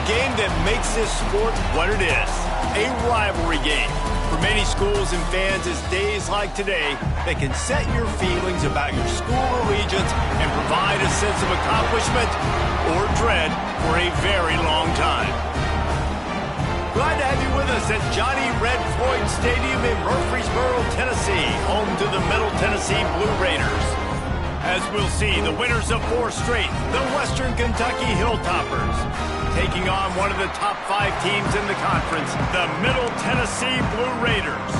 game that makes this sport what it is, a rivalry game. For many schools and fans, it's days like today that can set your feelings about your school allegiance and provide a sense of accomplishment or dread for a very long time. Glad to have you with us at Johnny Red Floyd Stadium in Murfreesboro, Tennessee, home to the Middle Tennessee Blue Raiders. As we'll see, the winners of 4 straight, the Western Kentucky Hilltoppers, taking on one of the top 5 teams in the conference, the Middle Tennessee Blue Raiders.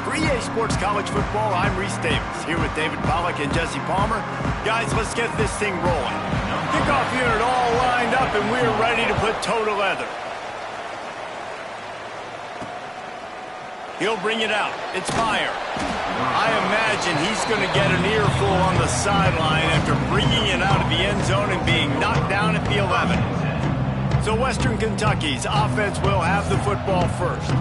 For EA Sports College Football, I'm Reese Davis, here with David Pollack and Jesse Palmer. Guys, let's get this thing rolling. Kickoff unit all lined up, and we're ready to put toe to leather. He'll bring it out. It's fire. I imagine he's going to get an earful on the sideline after bringing it out of the end zone and being knocked down at the 11. So Western Kentucky's offense will have the football first.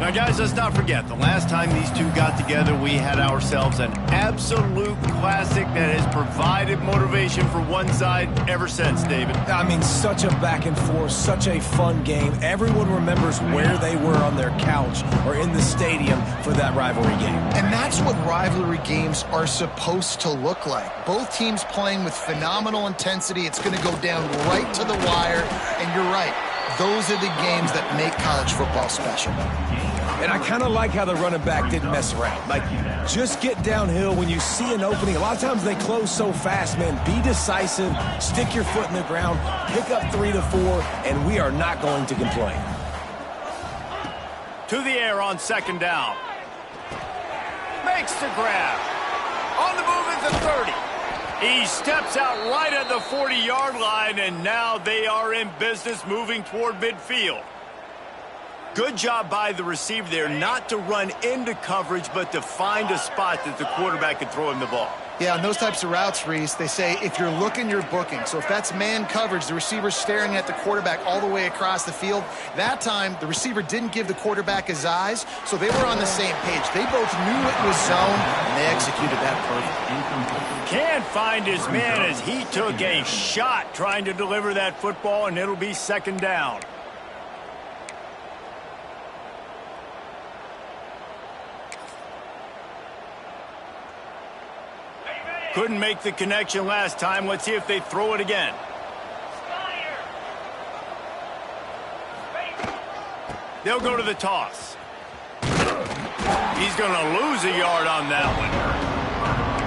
Now, guys, let's not forget, the last time these two got together, we had ourselves an absolute classic that has provided motivation for one side ever since, David. I mean, such a back and forth, such a fun game. Everyone remembers where they were on their couch or in the stadium for that rivalry game. And that's what rivalry games are supposed to look like. Both teams playing with phenomenal intensity. It's going to go down right to the wire. And you're right, those are the games that make college football special. And I kind of like how the running back didn't mess around. Like, just get downhill when you see an opening. A lot of times they close so fast, man. Be decisive, stick your foot in the ground, pick up 3 to 4, and we are not going to complain. To the air on second down. Makes the grab. On the move at the 30. He steps out right at the 40-yard line, and now they are in business moving toward midfield. Good job by the receiver there not to run into coverage, but to find a spot that the quarterback could throw him the ball. Yeah, on those types of routes, Reese, they say if you're looking, you're booking. So if that's man coverage, the receiver's staring at the quarterback all the way across the field. That time, the receiver didn't give the quarterback his eyes, so they were on the same page. They both knew it was zone, and they executed that perfectly. Can't find his man as he took a shot trying to deliver that football, and it'll be second down. Couldn't make the connection last time. Let's see if they throw it again. They'll go to the toss. He's going to lose a yard on that one.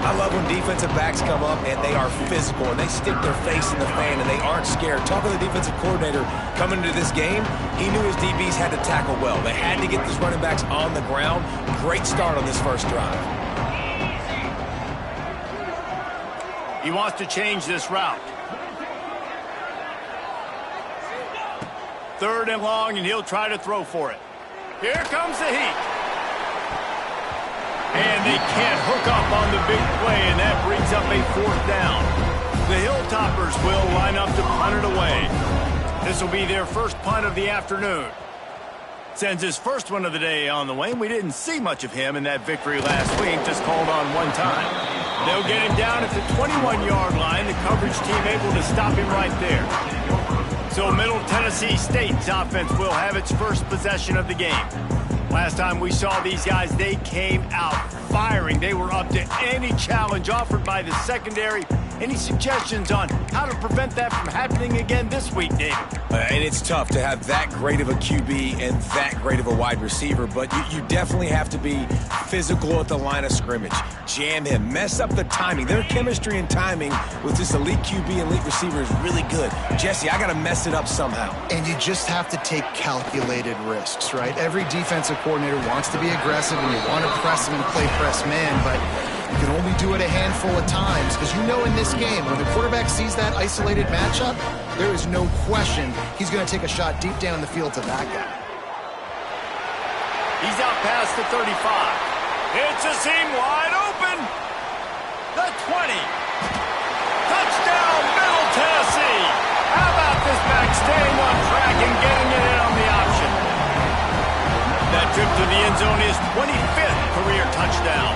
I love when defensive backs come up and they are physical and they stick their face in the fan and they aren't scared. Talking to the defensive coordinator coming into this game, he knew his DBs had to tackle well. They had to get these running backs on the ground. Great start on this first drive. He wants to change this route. Third and long, and he'll try to throw for it. Here comes the heat. And they can't hook up on the big play, and that brings up a 4th down. The Hilltoppers will line up to punt it away. This will be their first punt of the afternoon. Sends his first one of the day on the way, and we didn't see much of him in that victory last week, just called on one time. They'll get him down at the 21-yard line. The coverage team able to stop him right there. So Middle Tennessee State's offense will have its first possession of the game. Last time we saw these guys, they came out firing. They were up to any challenge offered by the secondary. Any suggestions on how to prevent that from happening again this week, David? And it's tough to have that great of a QB and that great of a wide receiver, but you definitely have to be physical at the line of scrimmage. Jam him, mess up the timing. Their chemistry and timing with this elite QB and elite receiver is really good. Jesse, I got to mess it up somehow. And you just have to take calculated risks, right? Every defensive coordinator wants to be aggressive and you want to press him and play press man, but you can only do it a handful of times because you know in this game, when the quarterback sees that isolated matchup, there is no question he's going to take a shot deep down the field to that guy. He's out past the 35. It's a seam wide open. The 20. Touchdown, Middle Tennessee. How about this back staying on track and getting it in on the option? That trip to the end zone is 25th career touchdown.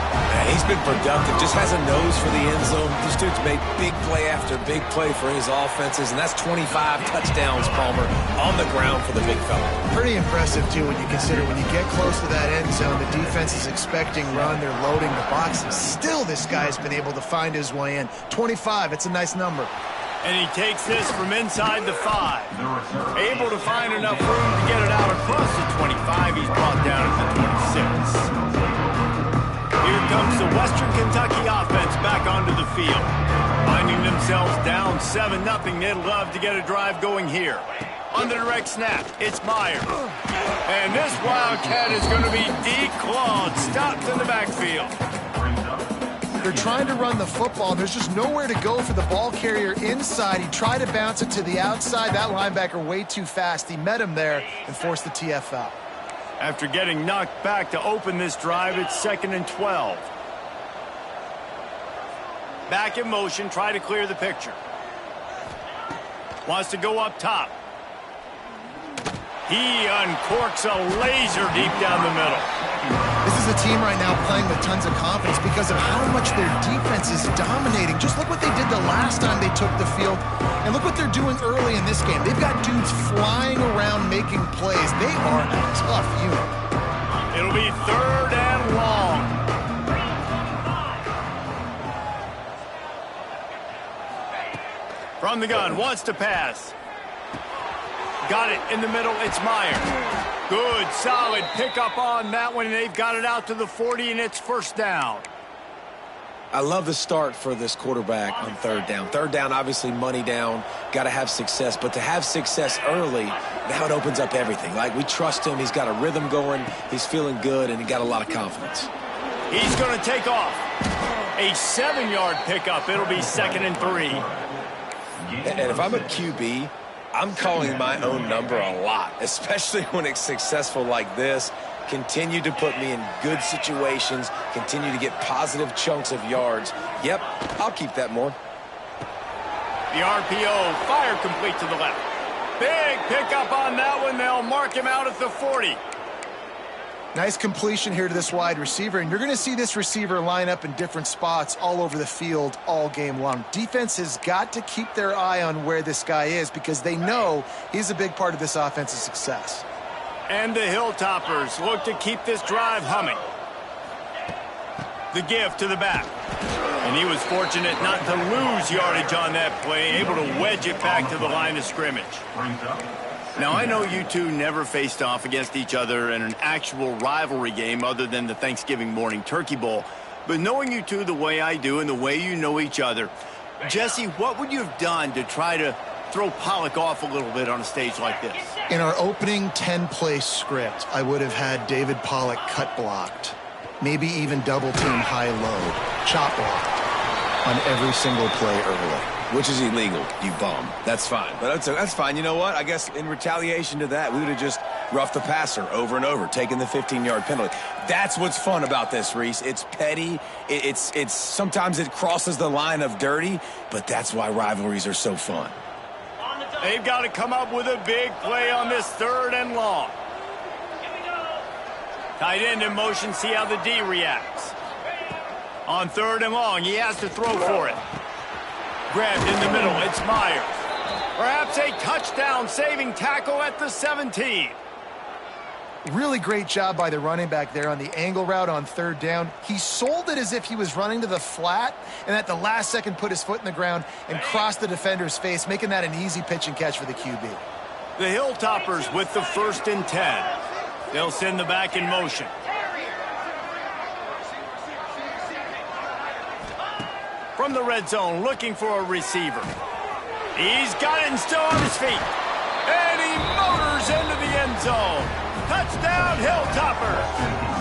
He's been productive, just has a nose for the end zone. This dude's made big play after big play for his offenses, and that's 25 touchdowns, Palmer, on the ground for the big fella. Pretty impressive, too, when you consider when you get close to that end zone, the defense is expecting run, they're loading the box, and still this guy's been able to find his way in. 25, it's a nice number. And he takes this from inside the 5. Able to find enough room to get it out across the 25. He's brought down at the 26. Here comes the Western Kentucky offense back onto the field. Finding themselves down 7-0, they'd love to get a drive going here. On the direct snap, it's Meyer. And this Wildcat is going to be declawed, stopped in the backfield. They're trying to run the football, and there's just nowhere to go for the ball carrier inside. He tried to bounce it to the outside. That linebacker way too fast. He met him there and forced the TFL. After getting knocked back to open this drive, it's 2nd and 12. Back in motion, try to clear the picture. Wants to go up top. He uncorks a laser deep down the middle. This is a team right now playing with tons of confidence because of how much their defense is dominating. Just look what they did the last time they took the field, and look what they're doing early in this game. They've got dudes flying around making plays. They are a tough unit. It'll be 3rd and long. From the gun, wants to pass. Got it in the middle, it's Meyer. Good, solid pickup on that one, and they've got it out to the 40, and it's 1st down. I love the start for this quarterback on 3rd down. 3rd down, obviously money down, got to have success. But to have success early, now it opens up everything. Like, we trust him. He's got a rhythm going. He's feeling good, and he got a lot of confidence. He's going to take off. A 7-yard pickup. It'll be 2nd and 3. And if I'm a QB, I'm calling my own number a lot, especially when it's successful like this. Continue to put me in good situations, continue to get positive chunks of yards. Yep, I'll keep that more. The RPO, fire complete to the left. Big pickup on that one. They'll mark him out at the 40. Nice completion here to this wide receiver, and you're going to see this receiver line up in different spots all over the field all game long. Defense has got to keep their eye on where this guy is because they know he's a big part of this offense's success. And the Hilltoppers look to keep this drive humming. The give to the back. And he was fortunate not to lose yardage on that play, able to wedge it back to the line of scrimmage. Now, I know you two never faced off against each other in an actual rivalry game other than the Thanksgiving morning Turkey Bowl. But knowing you two the way I do and the way you know each other, Jesse, what would you have done to try to throw Pollock off a little bit on a stage like this? In our opening 10-play script, I would have had David Pollock cut blocked, maybe even double team high load, chop blocked on every single play early. Which is illegal, you bum. That's fine. But that's fine. You know what? I guess in retaliation to that, we would have just roughed the passer over and over, taking the 15-yard penalty. That's what's fun about this, Reese. It's petty. It's sometimes it crosses the line of dirty, but that's why rivalries are so fun. They've got to come up with a big play on this 3rd and long. Tight end in motion, see how the D reacts. On 3rd and long, he has to throw for it. Grabbed in the middle, it's Meyer. Perhaps a touchdown-saving tackle at the 17. Really great job by the running back there on the angle route on 3rd down. He sold it as if he was running to the flat, and at the last second put his foot in the ground and crossed the defender's face, making that an easy pitch and catch for the QB. The Hilltoppers with the 1st and 10. They'll send the back in motion. From the red zone, looking for a receiver. He's got it and still on his feet. And he motors into the end zone. Touchdown, Hilltoppers.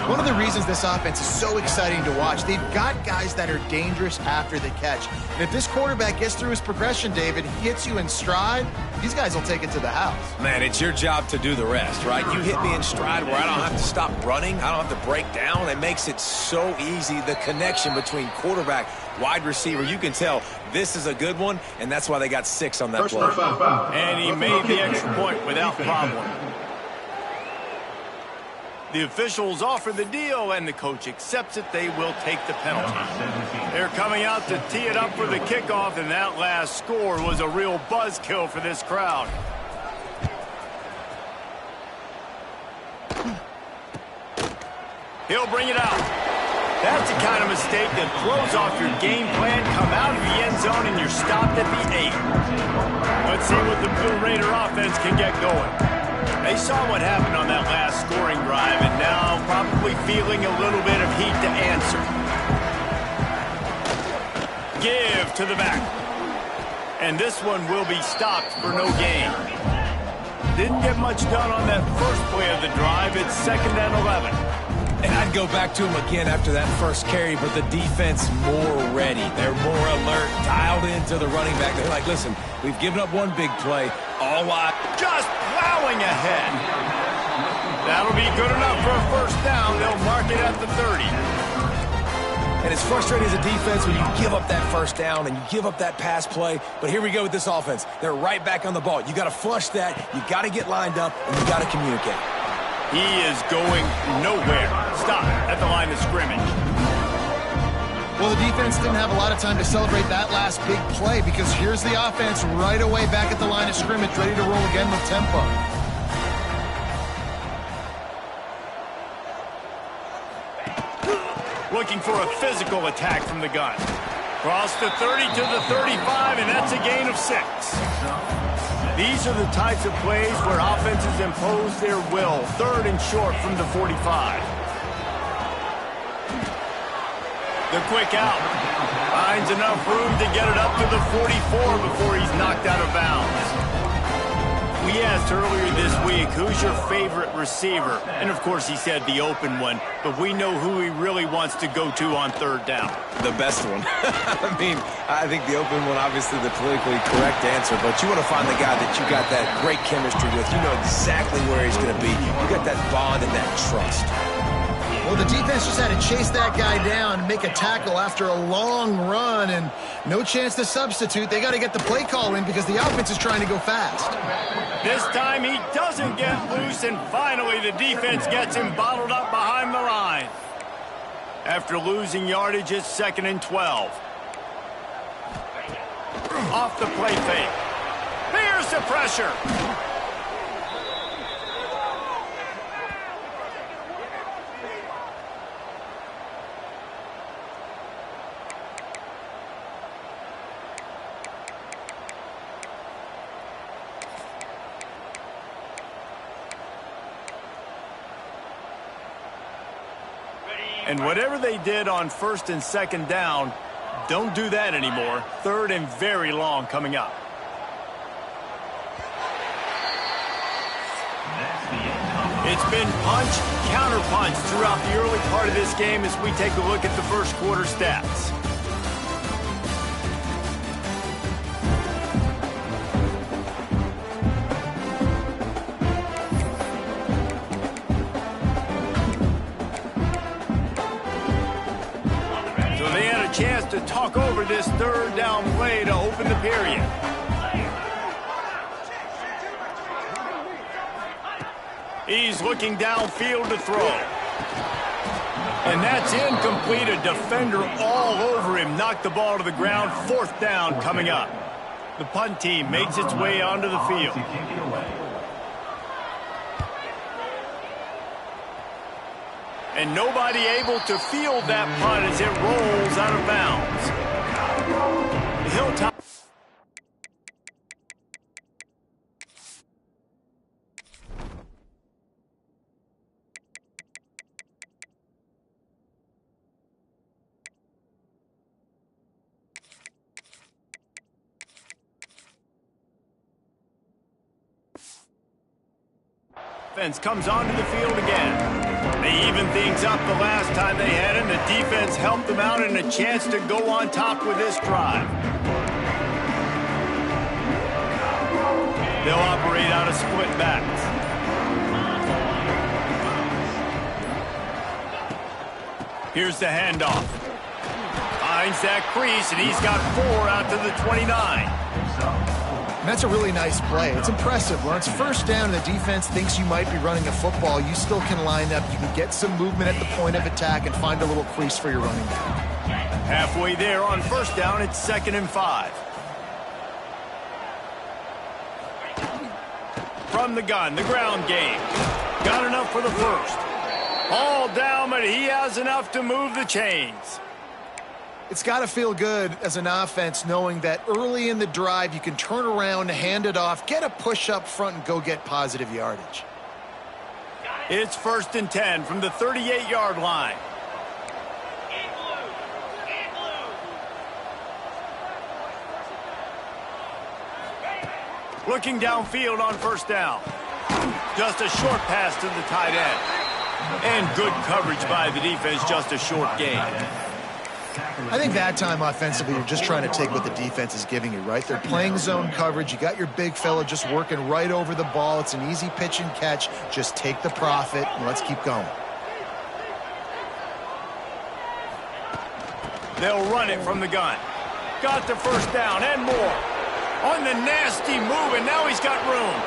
One of the reasons this offense is so exciting to watch, they've got guys that are dangerous after the catch. And if this quarterback gets through his progression, David, he hits you in stride, these guys will take it to the house. Man, it's your job to do the rest, right? You hit me in stride where I don't have to stop running. I don't have to break down. It makes it so easy, the connection between quarterback, wide receiver. You can tell this is a good one, and that's why they got 6 on that play. And he made the extra point without problem. The officials offer the deal, and the coach accepts it. They will take the penalty. They're coming out to tee it up for the kickoff, and that last score was a real buzzkill for this crowd. He'll bring it out. That's the kind of mistake that throws off your game plan. Come out of the end zone, and you're stopped at the 8. Let's see what the Blue Raider offense can get going. They saw what happened on that last scoring drive, and now probably feeling a little bit of heat to answer. Give to the back. And this one will be stopped for no gain. Didn't get much done on that first play of the drive. It's 2nd and 11. And I'd go back to him again after that first carry, but the defense more ready. They're more alert, dialed into the running back. They're like, listen, we've given up one big play. All wide. Just plowing ahead. That'll be good enough for a first down. They'll mark it at the 30. And it's frustrating as a defense when you give up that first down and you give up that pass play. But here we go with this offense. They're right back on the ball. You got to flush that. You got to get lined up, and you got to communicate. He is going nowhere. Stop at the line of scrimmage. Well, the defense didn't have a lot of time to celebrate that last big play because here's the offense right away back at the line of scrimmage, ready to roll again with tempo. Looking for a physical attack from the gun. Cross the 30 to the 35, and that's a gain of 6. These are the types of plays where offenses impose their will. 3rd and short from the 45. The quick out. Finds enough room to get it up to the 44 before he's knocked out of bounds. We asked earlier this week, who's your favorite receiver? And, of course, he said the open one. But we know who he really wants to go to on 3rd down. The best one. I mean, I think the open one, obviously the politically correct answer, but you want to find the guy that you got that great chemistry with. You know exactly where he's going to be. You got that bond and that trust. Well, the defense just had to chase that guy down and make a tackle after a long run, and no chance to substitute. They got to get the play call in because the offense is trying to go fast. This time he doesn't get loose, and finally the defense gets him bottled up behind the line. After losing yardage, it's 2nd and 12. Off the play fake. Here's the pressure. And whatever they did on 1st and 2nd down, don't do that anymore. 3rd and very long coming up. It's been punch, counter punch throughout the early part of this game as we take a look at the first quarter stats. Chance to talk over this 3rd down play to open the period. He's looking downfield to throw. And that's incomplete. A defender all over him. Knocked the ball to the ground. 4th down coming up. The punt team makes its way onto the field. And nobody able to field that punt as it rolls out of bounds. Hilltoppers. Offense comes onto the field again. They even things up the last time they had him. The defense helped them out and a chance to go on top with this drive. They'll operate out of split backs. Here's the handoff. Finds that crease, and he's got 4 out to the 29. And that's a really nice play. It's impressive. When it's first down and the defense thinks you might be running a football, you still can line up. You can get some movement at the point of attack and find a little crease for your running back. Halfway there on first down, it's 2nd and 5. From the gun, the ground game. Got enough for the first. All down, but he has enough to move the chains. It's got to feel good as an offense knowing that early in the drive you can turn around, hand it off, get a push up front, and go get positive yardage. It's 1st and 10 from the 38-yard line. Looking downfield on first down. Just a short pass to the tight end. And good coverage by the defense, just a short gain. I think that time offensively, you're just trying to take what the defense is giving you, right? They're playing zone coverage. You got your big fella just working right over the ball. It's an easy pitch and catch. Just take the profit, and let's keep going. They'll run it from the gun. Got the first down and more. On the nasty move, and now he's got room.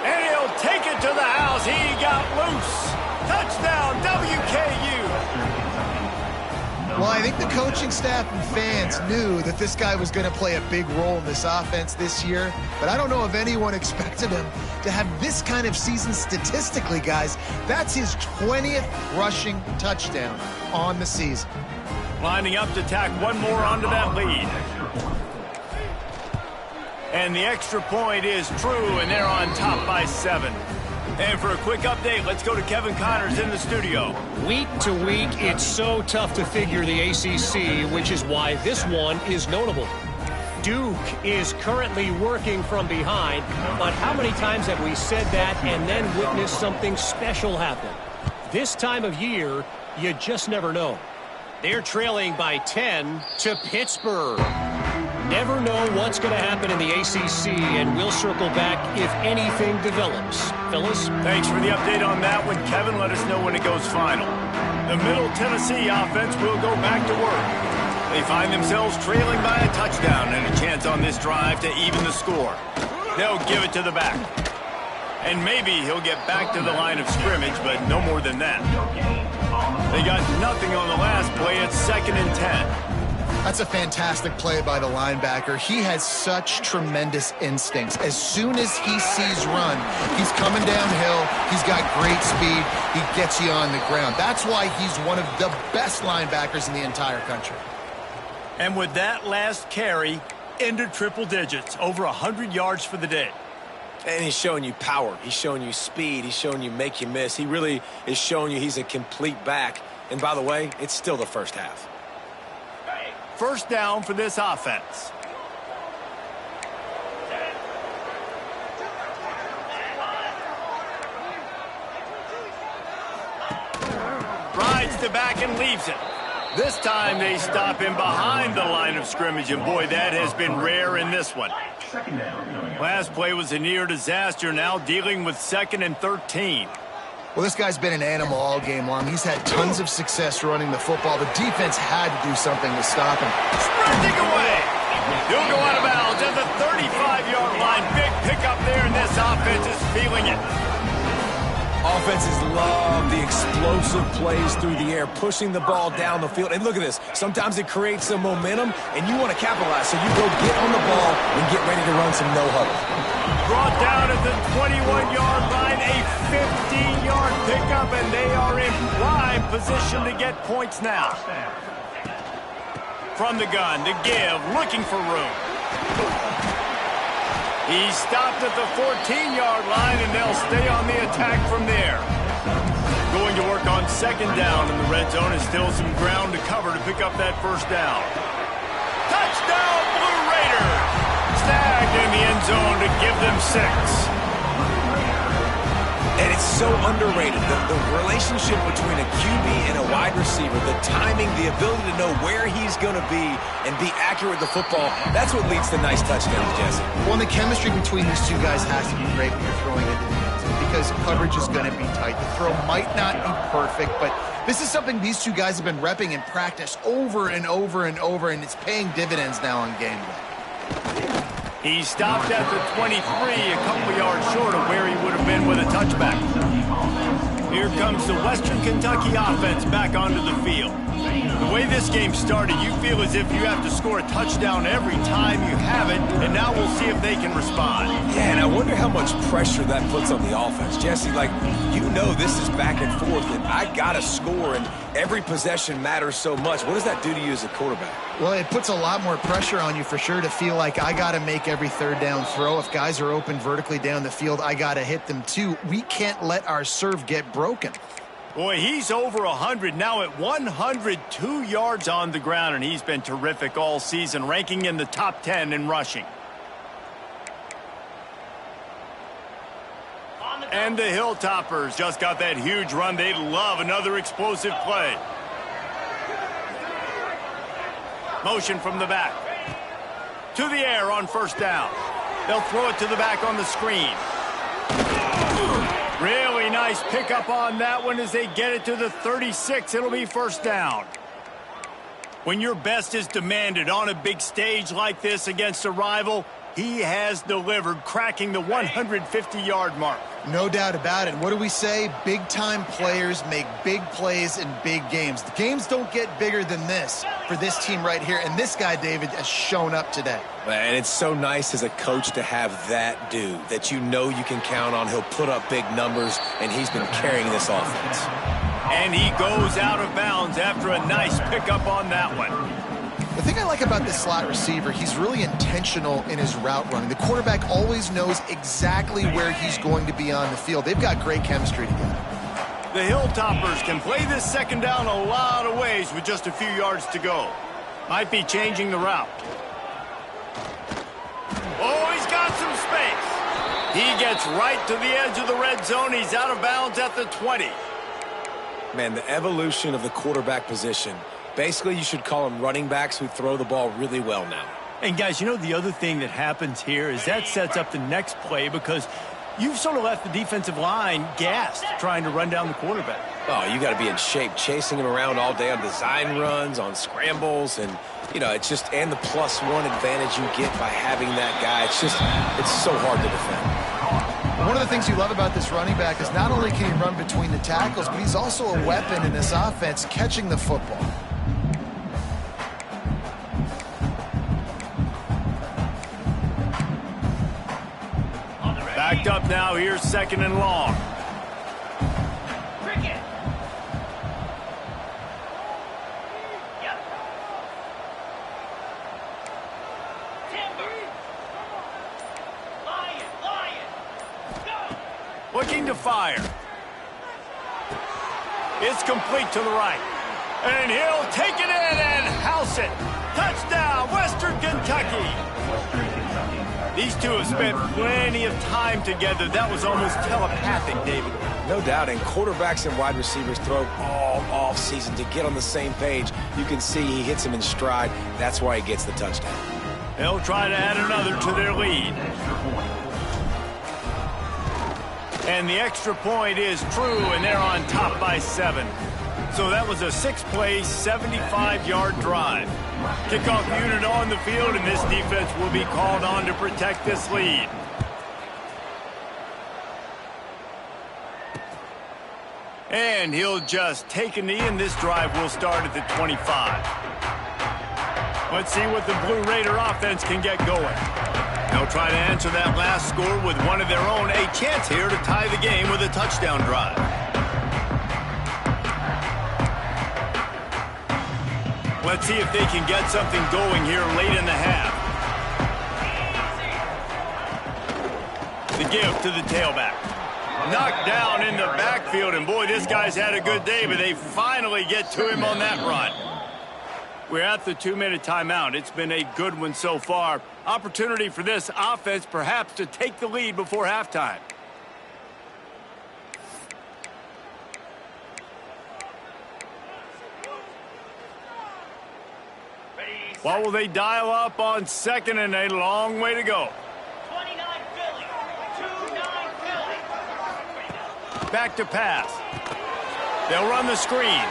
And he'll take it to the house. He got loose. Touchdown, WKU. Well, I think the coaching staff and fans knew that this guy was going to play a big role in this offense this year, but I don't know if anyone expected him to have this kind of season statistically, guys. That's his 20th rushing touchdown on the season. Lining up to tack one more onto that lead. And the extra point is true, and they're on top by 7. And for a quick update, let's go to Kevin Connors in the studio. Week to week, it's so tough to figure the ACC, which is why this one is notable. Duke is currently working from behind, but how many times have we said that and then witnessed something special happen? This time of year, you just never know. They're trailing by 10 to Pittsburgh. Never know what's going to happen in the ACC, and we'll circle back if anything develops. Fellas? Thanks for the update on that one, Kevin. Let us know when it goes final. The Middle Tennessee offense will go back to work. They find themselves trailing by a touchdown and a chance on this drive to even the score. They'll give it to the back. And maybe he'll get back to the line of scrimmage, but no more than that. They got nothing on the last play. It's 2nd and 10. That's a fantastic play by the linebacker. He has such tremendous instincts. As soon as he sees run, he's coming downhill. He's got great speed. He gets you on the ground. That's why he's one of the best linebackers in the entire country. And with that last carry, into triple digits, over 100 yards for the day. And he's showing you power. He's showing you speed. He's showing you make you miss. He really is showing you he's a complete back. And by the way, it's still the first half. First down for this offense. Rides the back and leaves it. This time they stop him behind the line of scrimmage, and boy, that has been rare in this one. Last play was a near disaster, now dealing with 2nd and 13. Well, this guy's been an animal all game long. He's had tons of success running the football. The defense had to do something to stop him. Sprinting away. He'll go out of bounds at the 35-yard line. Big pickup there, and this offense is feeling it. Offenses love the explosive plays through the air, pushing the ball down the field. And look at this. Sometimes it creates some momentum, and you want to capitalize. So you go get on the ball and get ready to run some no-huddle. Brought down at the 21-yard line, a 15-yard pickup, and they are in prime position to get points now. From the gun, to give, looking for room. He stopped at the 14-yard line, and they'll stay on the attack from there. Going to work on 2nd down in the red zone, and still some ground to cover to pick up that first down. Touchdown, Blue Raiders! Snagged in the end zone to give them 6. And it's so underrated, the relationship between a QB and a wide receiver, the timing, the ability to know where he's going to be and be accurate with the football, that's what leads to nice touchdowns, Jesse. Well, the chemistry between these two guys has to be great when you're throwing into the end zone because coverage is going to be tight. The throw might not be perfect, but this is something these two guys have been repping in practice over and over and over, and it's paying dividends now on game day. He stopped at the 23, a couple yards short of where he would have been with a touchback. Here comes the Western Kentucky offense back onto the field. The way this game started, you feel as if you have to score a touchdown every time you have it, and now we'll see if they can respond. Yeah, and I wonder how much pressure that puts on the offense. Jesse, like, you know this is back and forth, and I got to score, and every possession matters so much. What does that do to you as a quarterback? Well, it puts a lot more pressure on you for sure to feel like I got to make every third down throw. If guys are open vertically down the field, I got to hit them too. We can't let our serve get broken. Boy, he's over 100 now at 102 yards on the ground, and he's been terrific all season, ranking in the top 10 in rushing. And the Hilltoppers just got that huge run. They love another explosive play. Motion from the back. To the air on first down. They'll throw it to the back on the screen. Really nice pickup on that one as they get it to the 36. It'll be first down. When your best is demanded on a big stage like this against a rival, he has delivered, cracking the 150-yard mark. No doubt about it. What do we say? Big-time players make big plays in big games. The games don't get bigger than this for this team right here, and this guy, David, has shown up today. And it's so nice as a coach to have that dude that you know you can count on. He'll put up big numbers, and he's been carrying this offense. And he goes out of bounds after a nice pickup on that one. The thing I like about this slot receiver, he's really intentional in his route running. The quarterback always knows exactly where he's going to be on the field. They've got great chemistry together. The Hilltoppers can play this second down a lot of ways with just a few yards to go. Might be changing the route. Oh, he's got some space. He gets right to the edge of the red zone. He's out of bounds at the 20. Man, the evolution of the quarterback position. Basically, you should call them running backs who throw the ball really well now. And, guys, you know the other thing that happens here is that sets up the next play because you've sort of left the defensive line gassed trying to run down the quarterback. Oh, you got to be in shape, chasing him around all day on design runs, on scrambles, and, you know, it's just, and the +1 advantage you get by having that guy. It's so hard to defend. One of the things you love about this running back is not only can he run between the tackles, but he's also a weapon in this offense catching the football. Backed up now, here's second and long. Looking to fire. It's complete to the right. And he'll take it in and house it. Touchdown, Western Kentucky. These two have spent plenty of time together. That was almost telepathic, David. No doubt, and quarterbacks and wide receivers throw all off-season to get on the same page. You can see he hits him in stride. That's why he gets the touchdown. They'll try to add another to their lead. And the extra point is true, and they're on top by 7. So that was a 6-play, 75-yard drive. Kickoff unit on the field, and this defense will be called on to protect this lead. And he'll just take a knee, and this drive will start at the 25. Let's see what the Blue Raider offense can get going. They'll try to answer that last score with one of their own. A chance here to tie the game with a touchdown drive. Let's see if they can get something going here late in the half. The give to the tailback. Knocked down in the backfield, and boy, this guy's had a good day, but they finally get to him on that run. We're at the 2-minute timeout. It's been a good one so far. Opportunity for this offense perhaps to take the lead before halftime. What will they dial up on second, and a long way to go? 29 Philly. 29 Philly. Back to pass. They'll run the screen.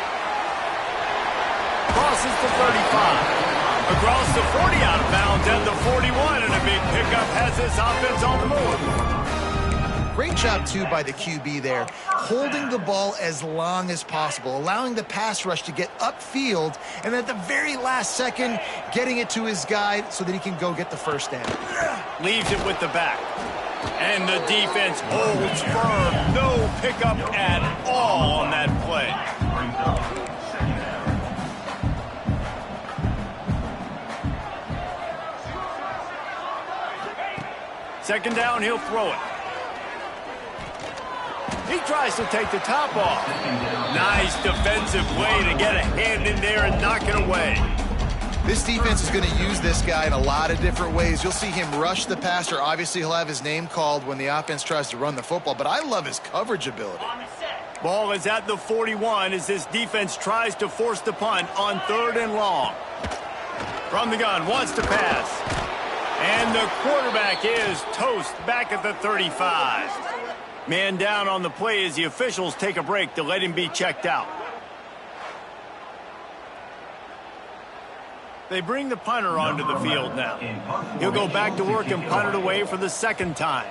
Crosses the 35. Across the 40, out of bounds at the 41, and a big pickup has this offense on the move. Great job, too, by the QB there, holding the ball as long as possible, allowing the pass rush to get upfield, and at the very last second, getting it to his guy so that he can go get the first down. Leaves it with the back. And the defense holds firm. No pickup at all on that play. Second down, he'll throw it. He tries to take the top off. Nice defensive play to get a hand in there and knock it away. This defense is going to use this guy in a lot of different ways. You'll see him rush the passer. Obviously, he'll have his name called when the offense tries to run the football, but I love his coverage ability. Ball is at the 41 as this defense tries to force the punt on 3rd and long. From the gun, wants to pass. And the quarterback is toast back at the 35. Man down on the play as the officials take a break to let him be checked out. They bring the punter onto the field now. He'll go back to work and punt it away for the second time.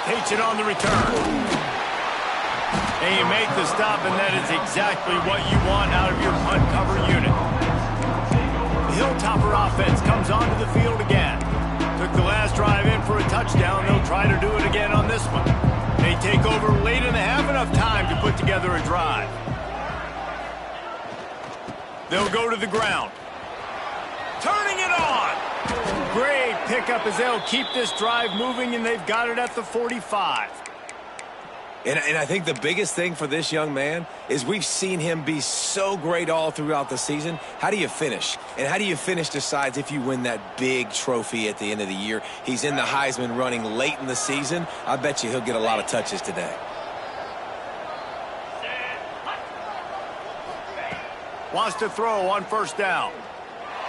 Takes it on the return. And you make the stop, and that is exactly what you want out of your punt cover unit. The Hilltopper offense comes onto the field again. Took the last drive in for a touchdown. They'll try to do it again on this one. They take over late and have enough time to put together a drive. They'll go to the ground. Turning it on. Great pickup as they'll keep this drive moving, and they've got it at the 45. And I think the biggest thing for this young man is we've seen him be so great all throughout the season. How do you finish? And how do you finish decides if you win that big trophy at the end of the year. He's in the Heisman running late in the season. I bet you he'll get a lot of touches today. Wants to throw on 1st down.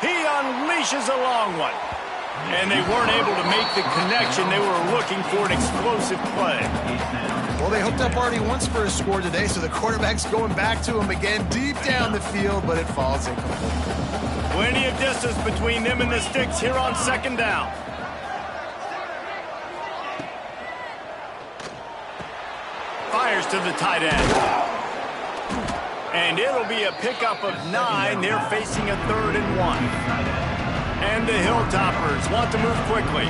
He unleashes a long one. And they weren't able to make the connection. They were looking for an explosive play. Well, they hooked up already once for a score today, so the quarterback's going back to him again deep down the field, but it falls incomplete. Plenty of distance between them and the sticks here on 2nd down. Fires to the tight end. And it'll be a pickup of 9. They're facing a 3rd and 1. And the Hilltoppers want to move quickly.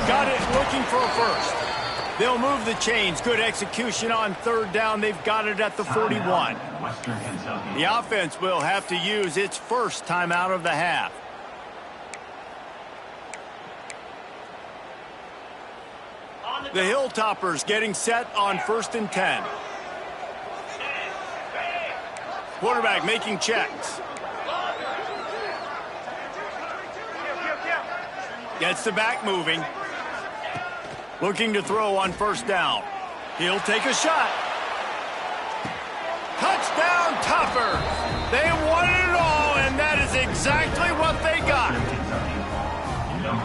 Got it, looking for a first. They'll move the chains. Good execution on 3rd down. They've got it at the 41. The offense will have to use its first timeout of the half. The Hilltoppers getting set on 1st and 10. Quarterback making checks. Gets the back moving. Looking to throw on 1st down. He'll take a shot. Touchdown, Toppers. They won it all, and that is exactly what they got.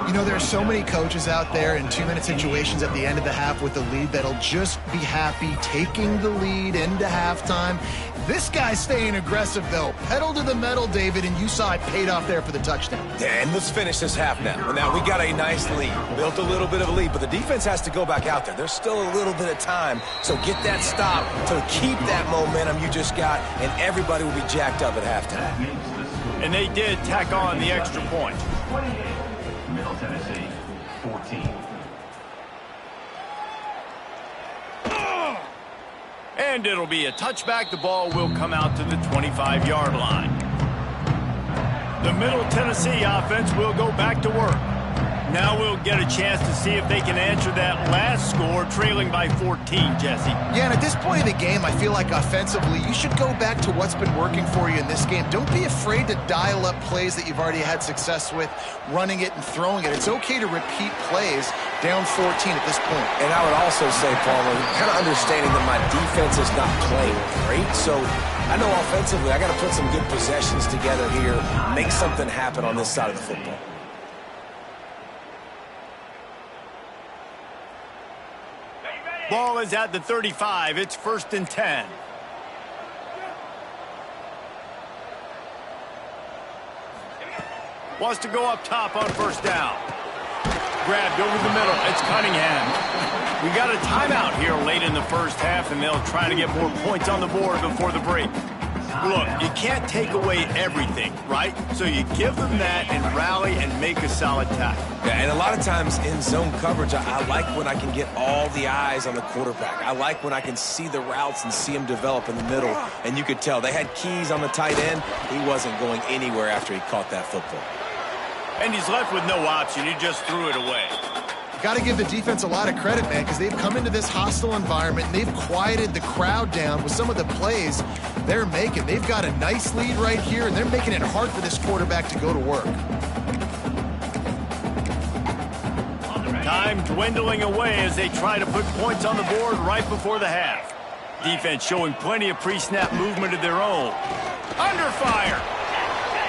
You know, there are so many coaches out there in 2-minute situations at the end of the half with the lead that'll just be happy taking the lead into halftime. This guy's staying aggressive, though. Pedal to the metal, David, and you saw it paid off there for the touchdown. And let's finish this half now. Now, we got a nice lead. Built a little bit of a lead, but the defense has to go back out there. There's still a little bit of time, so get that stop to keep that momentum you just got, and everybody will be jacked up at halftime. And they did tack on the extra point. 28, Middle Tennessee, 14. And it'll be a touchback. The ball will come out to the 25-yard line. The Middle Tennessee offense will go back to work. Now we'll get a chance to see if they can answer that last score, trailing by 14, Jesse. Yeah, and at this point in the game, I feel like offensively, you should go back to what's been working for you in this game. Don't be afraid to dial up plays that you've already had success with, running it and throwing it. It's okay to repeat plays down 14 at this point. And I would also say, Palmer, kind of understanding that my defense is not playing great, so I know offensively I got to put some good possessions together here, make something happen on this side of the football. Ball is at the 35. It's 1st and 10. Wants to go up top on 1st down. Grabbed over the middle. It's Cunningham. We got a timeout here late in the first half, and they'll try to get more points on the board before the break. Look, you can't take away everything, right? So you give them that and rally and make a solid tackle. Yeah, and a lot of times in zone coverage, I like when I can get all the eyes on the quarterback. I like when I can see the routes and see them develop in the middle. And you could tell they had keys on the tight end. He wasn't going anywhere after he caught that football. And he's left with no option. He just threw it away. Got to give the defense a lot of credit, man, because they've come into this hostile environment and they've quieted the crowd down with some of the plays they're making. They've got a nice lead right here, and they're making it hard for this quarterback to go to work. Time dwindling away as they try to put points on the board right before the half. Defense showing plenty of pre-snap movement of their own. Under fire.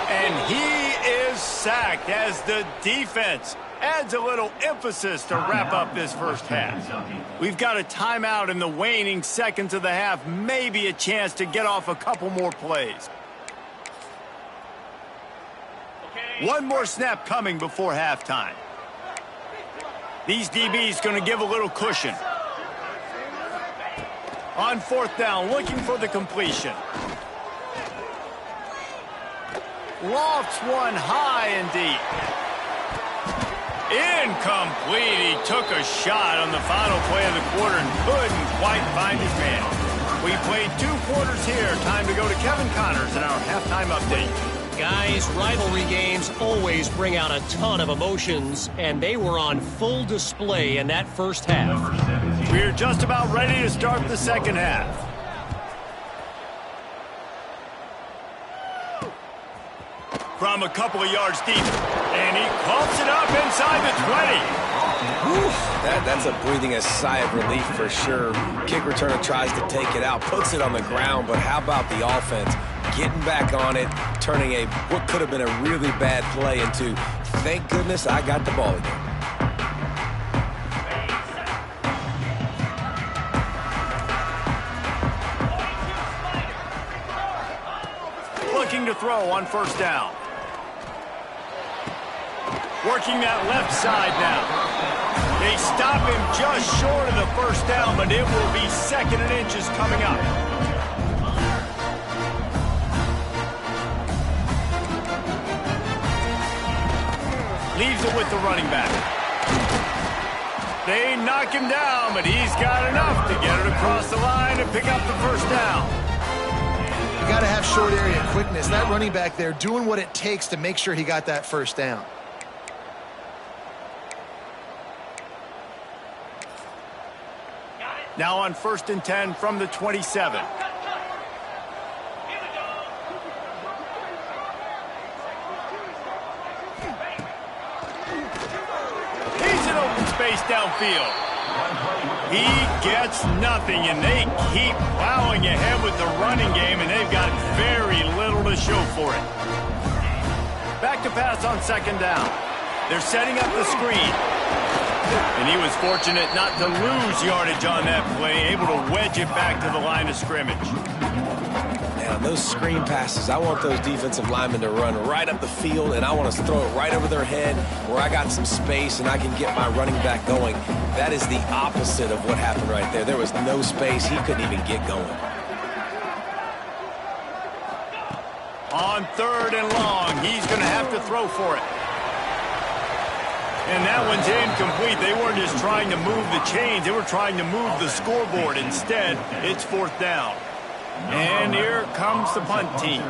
And he is sacked as the defense adds a little emphasis to wrap up this first half. We've got a timeout in the waning seconds of the half, maybe a chance to get off a couple more plays. One more snap coming before halftime. These DBs going to give a little cushion. On 4th down, looking for the completion. Lofts one high and deep. Incomplete. He took a shot on the final play of the quarter and couldn't quite find his man. We played 2 quarters here. Time to go to Kevin Connors in our halftime update. Guys, rivalry games always bring out a ton of emotions, and they were on full display in that first half. We're just about ready to start the second half. From a couple of yards deep, and he pumps it up inside the 20. Whew, that's a breathing a sigh of relief for sure. Kick returner tries to take it out, puts it on the ground, but how about the offense getting back on it, turning what could have been a really bad play into, thank goodness I got the ball again. Looking to throw on 1st down. Working that left side now. They stop him just short of the 1st down, but it will be 2nd and inches coming up. Leaves it with the running back. They knock him down, but he's got enough to get it across the line and pick up the 1st down. You got to have short area quickness. That running back there doing what it takes to make sure he got that 1st down. Now on 1st and 10 from the 27. He's in open space downfield. He gets nothing, and they keep plowing ahead with the running game, and they've got very little to show for it. Back to pass on 2nd down. They're setting up the screen. And he was fortunate not to lose yardage on that play, able to wedge it back to the line of scrimmage. Now, those screen passes, I want those defensive linemen to run right up the field, and I want to throw it right over their head where I got some space and I can get my running back going. That is the opposite of what happened right there. There was no space. He couldn't even get going. On 3rd and long, he's going to have to throw for it. And that one's incomplete. They weren't just trying to move the chains. They were trying to move the scoreboard. Instead, it's 4th down. And here comes the punt team.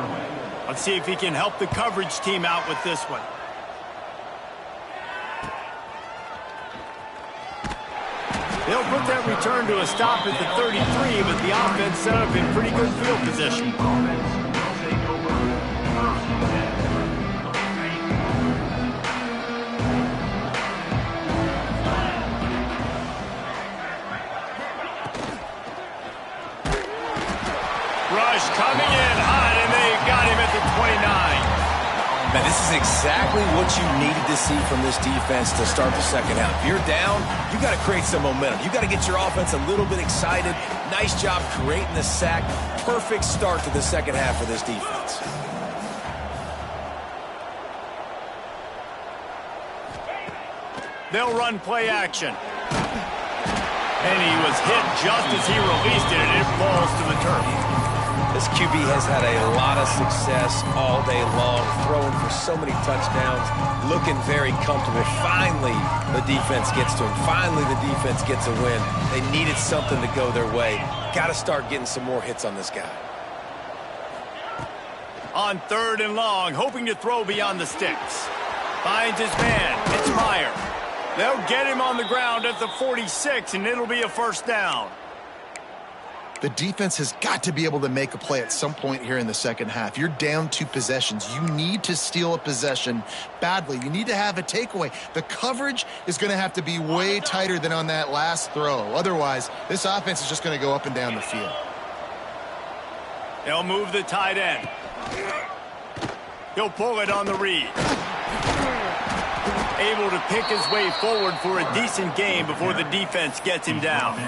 Let's see if he can help the coverage team out with this one. They'll put that return to a stop at the 33, but the offense set up in pretty good field position. Rush coming in hot, and they got him at the 29. Man, this is exactly what you needed to see from this defense to start the second half. If you're down, you got to create some momentum. You got to get your offense a little bit excited. Nice job creating the sack. Perfect start to the second half for this defense. They'll run play action. And he was hit just as he released it, and it falls to the turf. This QB has had a lot of success all day long, throwing for so many touchdowns, looking very comfortable. Finally, the defense gets to him. Finally, the defense gets a win. They needed something to go their way. Got to start getting some more hits on this guy. On 3rd and long, hoping to throw beyond the sticks. Finds his man. It's Meyer. They'll get him on the ground at the 46, and it'll be a first down. The defense has got to be able to make a play at some point here in the second half. You're down 2 possessions. You need to steal a possession badly. You need to have a takeaway. The coverage is going to have to be way tighter than on that last throw. Otherwise, this offense is just going to go up and down the field. They'll move the tight end. He'll pull it on the read. Able to pick his way forward for a decent game before the defense gets him down.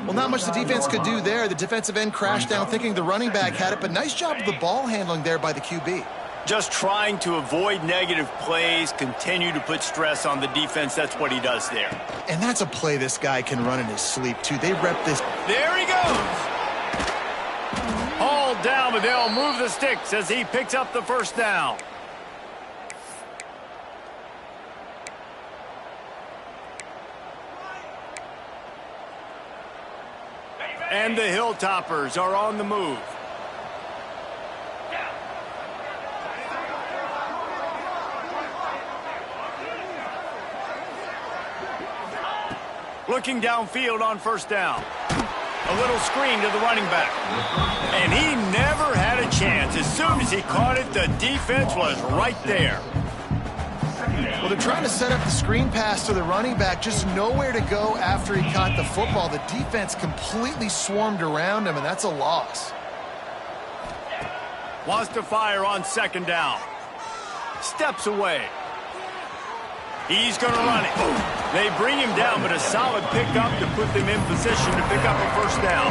Well, not much the defense could do there. The defensive end crashed down thinking the running back had it, but nice job of the ball handling there by the QB. Just trying to avoid negative plays, continue to put stress on the defense. That's what he does there. And that's a play this guy can run in his sleep, too. They rep this. There he goes. Hauled down, but they'll move the sticks as he picks up the first down. And the Hilltoppers are on the move. Looking downfield on first down. A little screen to the running back. And he never had a chance. As soon as he caught it, the defense was right there. Well, they're trying to set up the screen pass to the running back, just nowhere to go after he caught the football. The defense completely swarmed around him, and that's a loss. Wants to fire on second down. Steps away. He's going to run it. They bring him down, but a solid pickup to put them in position to pick up a first down.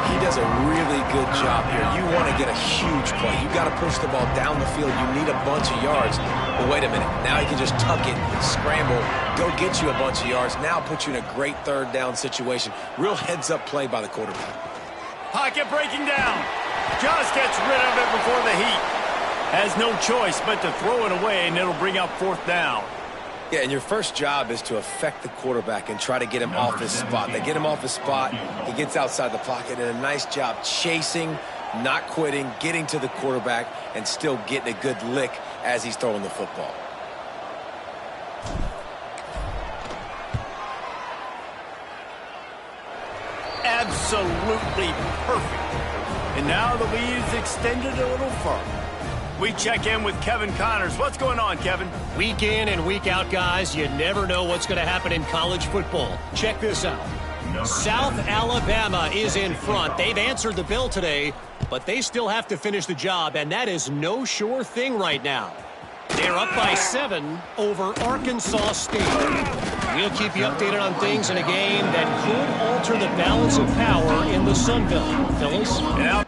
He does a really good job here. You want to get a huge play. You got to push the ball down the field. You need a bunch of yards. But wait a minute. Now he can just tuck it, scramble, go get you a bunch of yards. Now put you in a great third down situation. Real heads-up play by the quarterback. Pocket breaking down. Just gets rid of it before the heat. Has no choice but to throw it away, and it'll bring up fourth down. Yeah, and your first job is to affect the quarterback and try to get him off his spot. They get him off his spot, he gets outside the pocket, and a nice job chasing, not quitting, getting to the quarterback, and still getting a good lick as he's throwing the football. Absolutely perfect. And now the lead is extended a little further. We check in with Kevin Connors. What's going on, Kevin? Week in and week out, guys, you never know what's going to happen in college football. Check this out. South Alabama is in front. They've answered the bell today, but they still have to finish the job, and that is no sure thing right now. They're up by 7 over Arkansas State. We'll keep you updated on things in a game that could alter the balance of power in the Sun Belt, fellas. Yeah.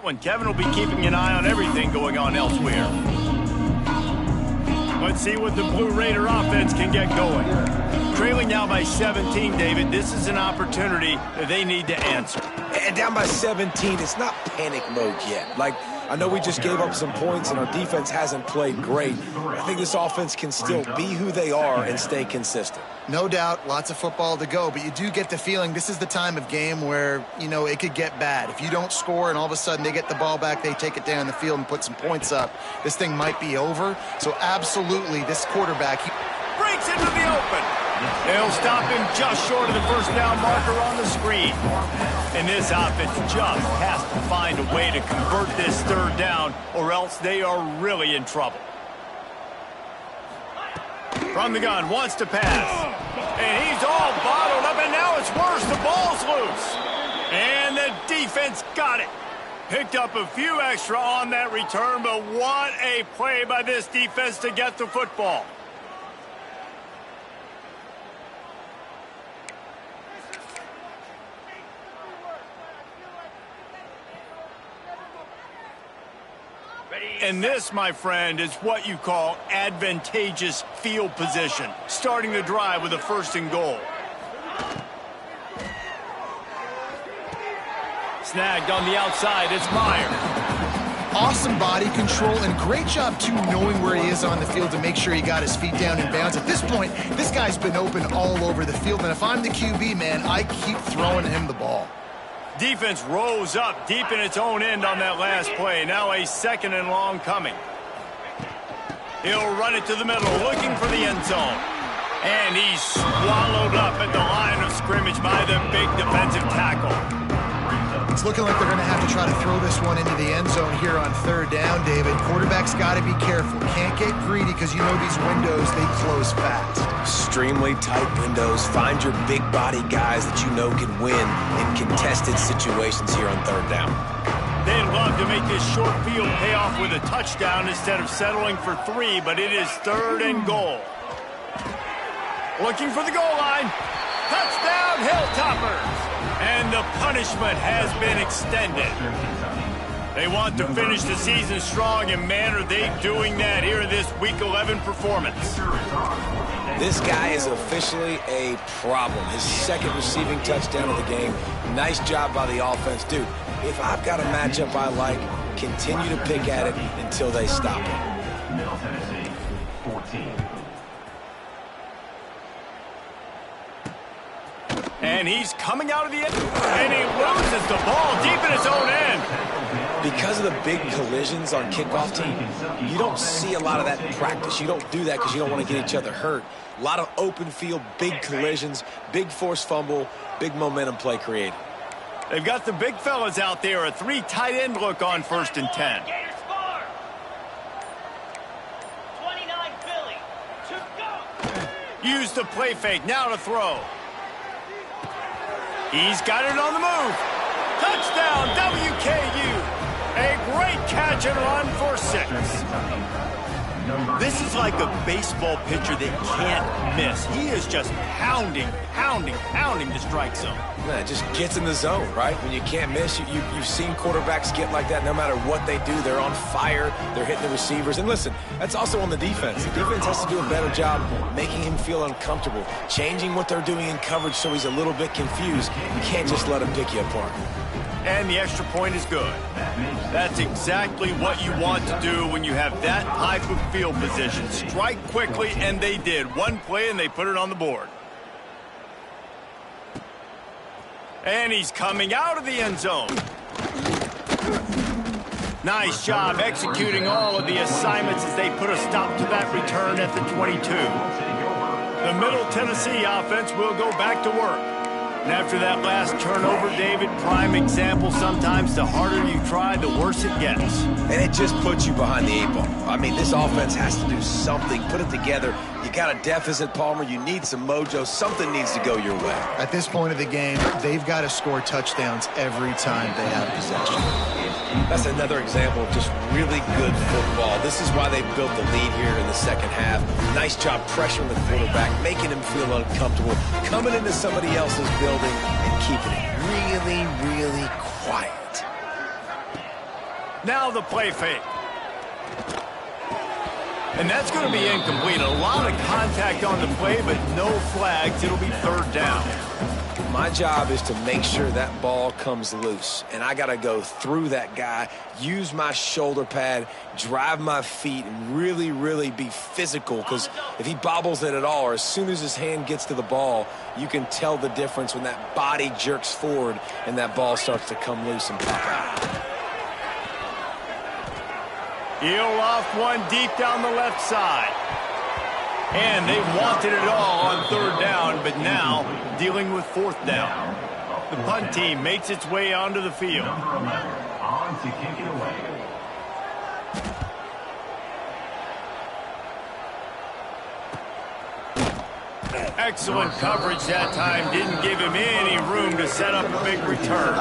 When Kevin will be keeping an eye on everything going on elsewhere. Let's see what the Blue Raider offense can get going. Trailing now by 17, David. This is an opportunity that they need to answer. And down by 17, it's not panic mode yet. Like, I know we just gave up some points and our defense hasn't played great. I think this offense can still be who they are and stay consistent. No doubt, lots of football to go, but you do get the feeling this is the time of game where, you know, it could get bad. If you don't score and all of a sudden they get the ball back, they take it down the field and put some points up, this thing might be over. So absolutely, this quarterback, he breaks into the open. They'll stop him just short of the first down marker on the screen. And this offense just has to find a way to convert this third down, or else they are really in trouble. From the gun, wants to pass. And he's all bottled up, and now it's worse. The ball's loose. And the defense got it. Picked up a few extra on that return, but what a play by this defense to get the football. And this, my friend, is what you call advantageous field position. Starting the drive with a 1st and goal. Snagged on the outside, it's Meyer. awesome body control and great job, too, knowing where he is on the field to make sure he got his feet down in bounds. At this point, this guy's been open all over the field, and if I'm the QB, man, I keep throwing him the ball. Defense rose up deep in its own end on that last play. Now a 2nd and long coming. He'll run it to the middle, looking for the end zone. And he's swallowed up at the line of scrimmage by the big defensive tackle. It's looking like they're going to have to try to throw this one into the end zone here on 3rd down, David. Quarterback's got to be careful. Can't get greedy because you know these windows, they close fast. Extremely tight windows. Find your big body guys that you know can win in contested situations here on 3rd down. They'd love to make this short field pay off with a touchdown instead of settling for 3, but it is 3rd and goal. Looking for the goal line. Touchdown, Hilltoppers! And the punishment has been extended. They want to finish the season strong, and man, are they doing that here in this Week 11 performance. This guy is officially a problem. His 2nd receiving touchdown of the game. Nice job by the offense. Dude, if I've got a matchup I like, continue to pick at it until they stop it. Middle Tennessee, 14. And he's coming out of the end, and he loses the ball deep in his own end. Because of the big collisions on kickoff team, you don't see a lot of that in practice. You don't do that because you don't want to get each other hurt. A lot of open field, big collisions, big forced fumble, big momentum play created. They've got the big fellas out there, a 3 tight end look on 1st and 10. 29 Philly, to go. Use the play fake, now to throw. He's got it on the move. Touchdown, WKU. A great catch and run for 6. This is like a baseball pitcher that can't miss. He is just pounding the strike zone. Yeah, it just gets in the zone, right? When you can't miss, you've seen quarterbacks get like that no matter what they do. They're on fire. They're hitting the receivers. And listen, that's also on the defense. The defense has to do a better job making him feel uncomfortable, changing what they're doing in coverage so he's a little bit confused. You can't just let him pick you apart. And the extra point is good. That's exactly what you want to do when you have that type of field position. Strike quickly, and they did. One play, and they put it on the board. And he's coming out of the end zone. Nice job executing all of the assignments as they put a stop to that return at the 22. The Middle Tennessee offense will go back to work. And after that last turnover, David, prime example, sometimes the harder you try, the worse it gets. And it just puts you behind the 8 ball. I mean, this offense has to do something, put it together. You got a deficit, Palmer. You need some mojo. Something needs to go your way. At this point of the game, they've got to score touchdowns every time they have possession. That's another example of just really good football. This is why they built the lead here in the 2nd half. Nice job pressuring the quarterback, making him feel uncomfortable, coming into somebody else's building and keeping it really, really quiet. Now the play fake. And that's going to be incomplete. A lot of contact on the play, but no flags. It'll be third down. My job is to make sure that ball comes loose. And I got to go through that guy, use my shoulder pad, drive my feet, and really, really be physical. Because if he bobbles it at all, or as soon as his hand gets to the ball, you can tell the difference when that body jerks forward and that ball starts to come loose and pop out. He'll loft one deep down the left side. And they wanted it all on third down, but now dealing with fourth down. The punt team makes its way onto the field. Number 11 on to kick it away. Excellent coverage that time. Didn't give him any room to set up a big return.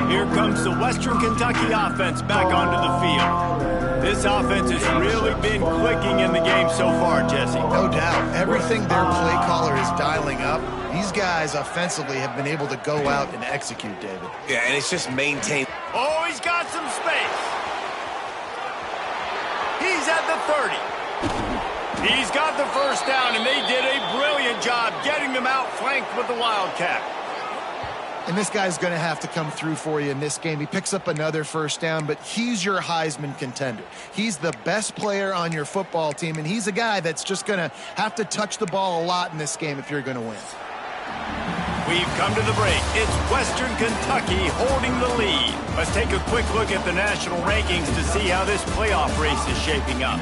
Here comes the Western Kentucky offense back onto the field. This offense has really been clicking in the game so far, Jesse. No doubt. Everything their play caller is dialing up, these guys offensively have been able to go out and execute, David. Yeah, and it's just maintained. Oh, he's got some space. He's at the 30. He's got the first down, and they did a brilliant job getting them outflanked with the Wildcat. And this guy's going to have to come through for you in this game. He picks up another first down, but he's your Heisman contender. He's the best player on your football team, and he's a guy that's just going to have to touch the ball a lot in this game if you're going to win. We've come to the break. It's Western Kentucky holding the lead. Let's take a quick look at the national rankings to see how this playoff race is shaping up.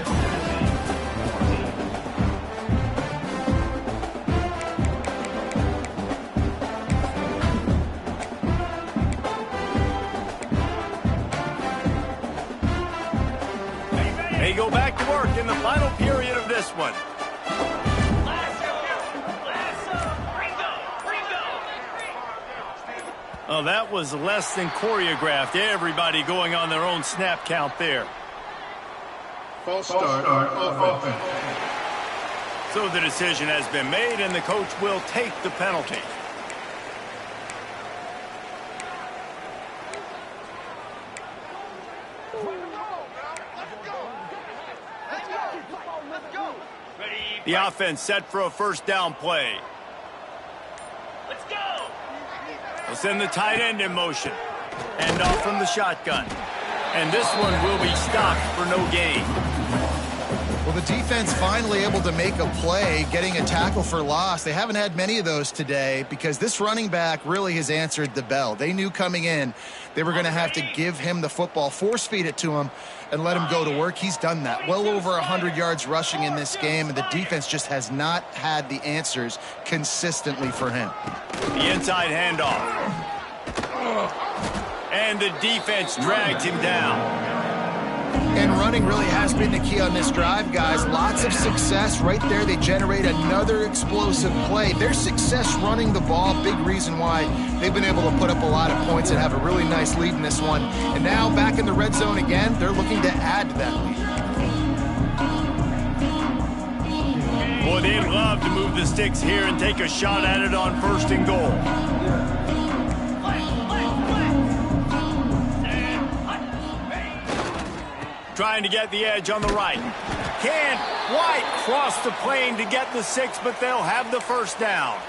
They go back to work in the final period of this one. Oh, that was less than choreographed. Everybody going on their own snap count there. False start offense. So the decision has been made, and the coach will take the penalty. The offense set for a first down play. Let's go. They'll send the tight end in motion. End off from the shotgun. And this one will be stopped for no gain. Well, the defense finally able to make a play, getting a tackle for loss. They haven't had many of those today because this running back really has answered the bell. They knew coming in they were going to have to give him the football, force feed it to him, and let him go to work. He's done that. Well over 100 yards rushing in this game, and the defense just has not had the answers consistently for him. The inside handoff. And the defense dragged him down. And running really has been the key on this drive, guys. Lots of success right there. They generate another explosive play. Their success running the ball, big reason why they've been able to put up a lot of points and have a really nice lead in this one. And now back in the red zone again, they're looking to add to that lead. Boy, they'd love to move the sticks here and take a shot at it on first and goal. Trying to get the edge on the right. Can't quite cross the plane to get the 6, but they'll have the first down.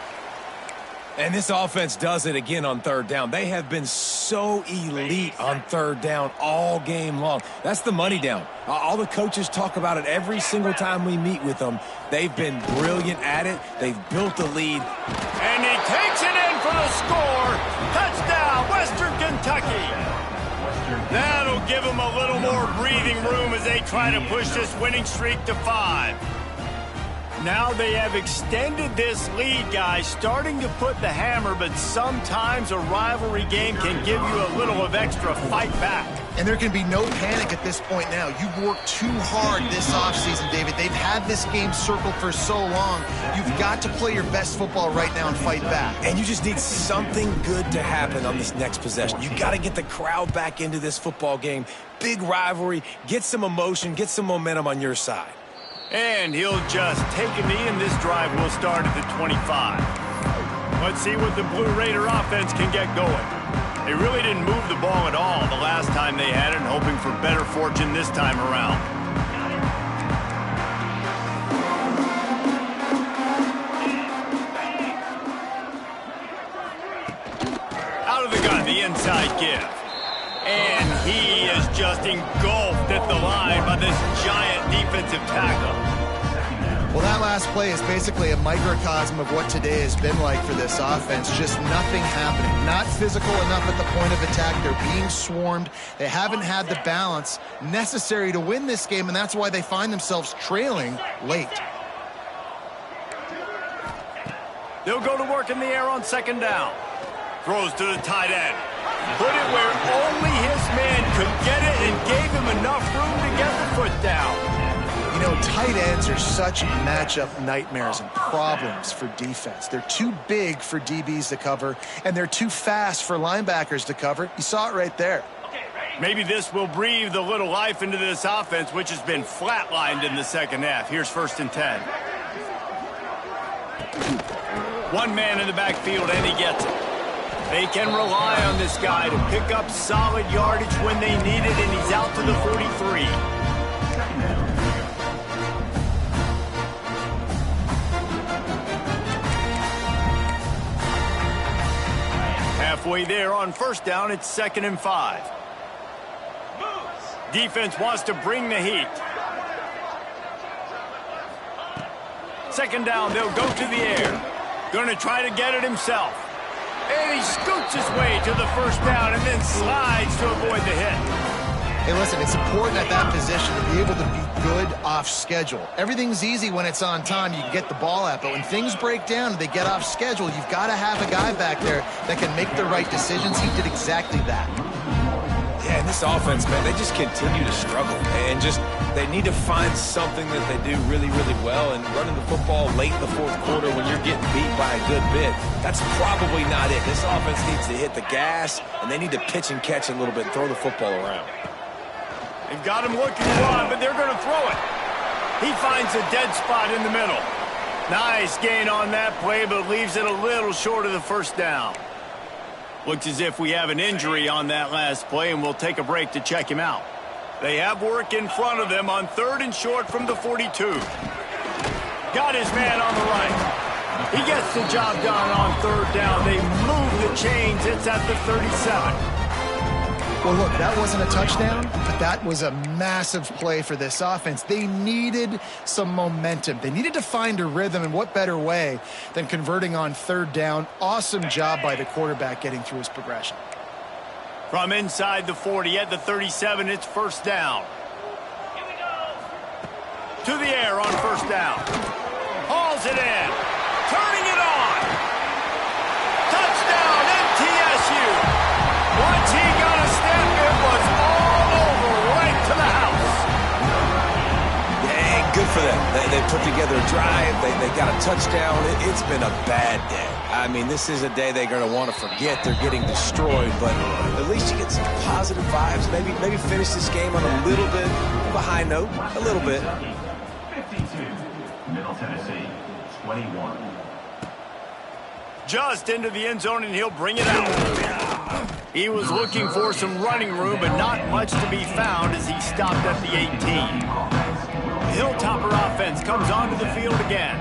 And this offense does it again on third down. They have been so elite on third down all game long. That's the money down. All the coaches talk about it every single time we meet with them. They've been brilliant at it. They've built the lead. And he takes it in for the score. Touchdown, Western Kentucky. That'll give them a little more breathing room as they try to push this winning streak to 5. Now they have extended this lead, guys, starting to put the hammer, but sometimes a rivalry game can give you a little of extra fight back. And there can be no panic at this point now. You've worked too hard this offseason, David. They've had this game circled for so long. You've got to play your best football right now and fight back. And you just need something good to happen on this next possession. You got to get the crowd back into this football game. Big rivalry. Get some emotion. Get some momentum on your side. And he'll just take a knee, and this drive will start at the 25. Let's see what the Blue Raider offense can get going. They really didn't move the ball at all the last time they had it, and hoping for better fortune this time around. Out of the gun, the inside give. And he is just engulfed at the line by this giant defensive tackle. Well, that last play is basically a microcosm of what today has been like for this offense. Just nothing happening. Not physical enough at the point of attack. They're being swarmed. They haven't had the balance necessary to win this game, and that's why they find themselves trailing late. They'll go to work in the air on second down. Throws to the tight end. Put it where only his man could get it and gave him enough room to get the foot down. You know, tight ends are such matchup nightmares and problems for defense. They're too big for DBs to cover, and they're too fast for linebackers to cover. You saw it right there. Maybe this will breathe a little life into this offense, which has been flatlined in the second half. Here's 1st and 10. One man in the backfield, and he gets it. They can rely on this guy to pick up solid yardage when they need it, and he's out to the 43. Halfway there on 1st down, it's 2nd and 5. Defense wants to bring the heat. 2nd down, they'll go to the air. Going to try to get it himself. And he scoots his way to the 1st down and then slides to avoid the hit. Hey, listen, it's important at that position to be able to be good off schedule. Everything's easy when it's on time. You can get the ball out. But when things break down and they get off schedule, you've got to have a guy back there that can make the right decisions. He did exactly that. Yeah, and this offense, man, they just continue to struggle. And they need to find something that they do really, really well. And running the football late in the 4th quarter when you're getting beat by a good bit, that's probably not it. This offense needs to hit the gas, and they need to pitch and catch a little bit and throw the football around. They've got him looking on, but they're going to throw it. He finds a dead spot in the middle. Nice gain on that play, but leaves it a little short of the 1st down. Looks as if we have an injury on that last play, and we'll take a break to check him out. They have work in front of them on 3rd and short from the 42. Got his man on the right. He gets the job done on 3rd down. They move the chains. It's at the 37. Well, look, that wasn't a touchdown, but that was a massive play for this offense. They needed some momentum. They needed to find a rhythm, and what better way than converting on 3rd down. Awesome job by the quarterback getting through his progression. From inside the 40 at the 37, it's 1st down. Here we go. To the air on 1st down. Hauls it in. Turning it on. Touchdown, MTSU. Once he got a step, it was all over right to the house. Yeah, good for them. They put together a drive. They got a touchdown. It's been a bad day. I mean, this is a day they're going to want to forget. They're getting destroyed, but at least you get some positive vibes. Maybe finish this game on a little bit of a high note. A little bit. 52, Middle Tennessee, 21. Just into the end zone, and he'll bring it out. He was looking for some running room, but not much to be found as he stopped at the 18. The Hilltopper offense comes onto the field again.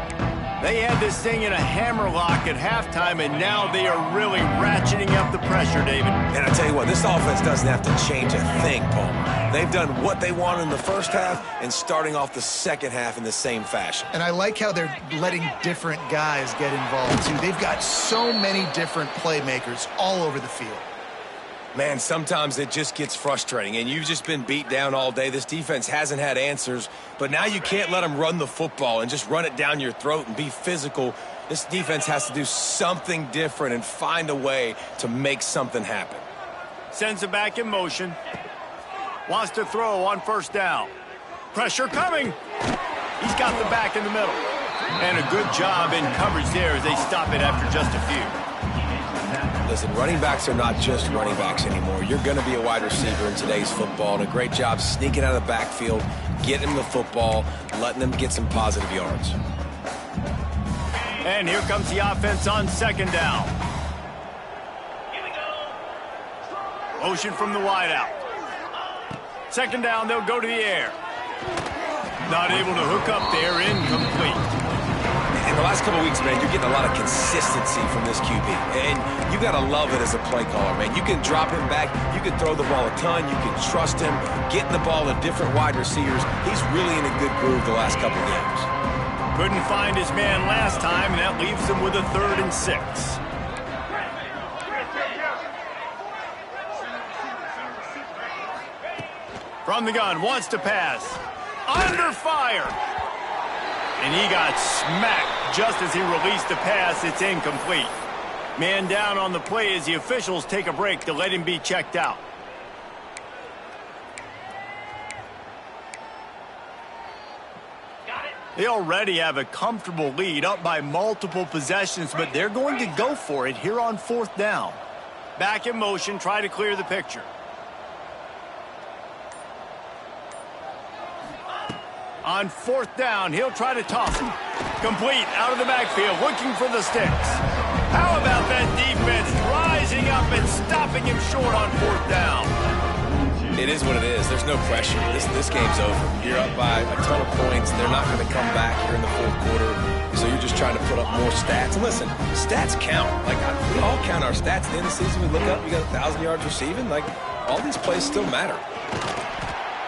They had this thing in a hammerlock at halftime, and now they are really ratcheting up the pressure, David. And I tell you what, this offense doesn't have to change a thing, Paul. They've done what they wanted in the 1st half and starting off the 2nd half in the same fashion. And I like how they're letting different guys get involved, too. They've got so many different playmakers all over the field. Man, sometimes it just gets frustrating, and you've just been beat down all day. This defense hasn't had answers, but now you can't let them run the football and just run it down your throat and be physical. This defense has to do something different and find a way to make something happen. Sends it back in motion. Wants to throw on 1st down. Pressure coming. He's got the back in the middle. And a good job in coverage there as they stop it after just a few. Listen, running backs are not just running backs anymore. You're going to be a wide receiver in today's football, and a great job sneaking out of the backfield, getting them the football, letting them get some positive yards. And here comes the offense on 2nd down. Here we go. Motion from the wideout. Second down, they'll go to the air. Not able to hook up there, incomplete. In the last couple of weeks, man, you're getting a lot of consistency from this QB. And you got to love it as a play caller, man. You can drop him back. You can throw the ball a ton. You can trust him. Getting the ball to different wide receivers. He's really in a good groove the last couple of games. Couldn't find his man last time, and that leaves him with a 3rd and 6. From the gun, wants to pass. Under fire. And he got smacked just as he released the pass. It's incomplete. Man down on the play as the officials take a break to let him be checked out. They already have a comfortable lead, up by multiple possessions, but they're going to go for it here on 4th down. Back in motion, try to clear the picture. On 4th down, he'll try to toss it. Complete, out of the backfield, looking for the sticks. How about that defense rising up and stopping him short on 4th down? It is what it is. There's no pressure. This game's over. You're up by a ton of points. They're not going to come back here in the 4th quarter. So you're just trying to put up more stats. And listen, stats count. Like, we all count our stats. At the end of the season, we look up, we got 1,000 yards receiving. Like, all these plays still matter.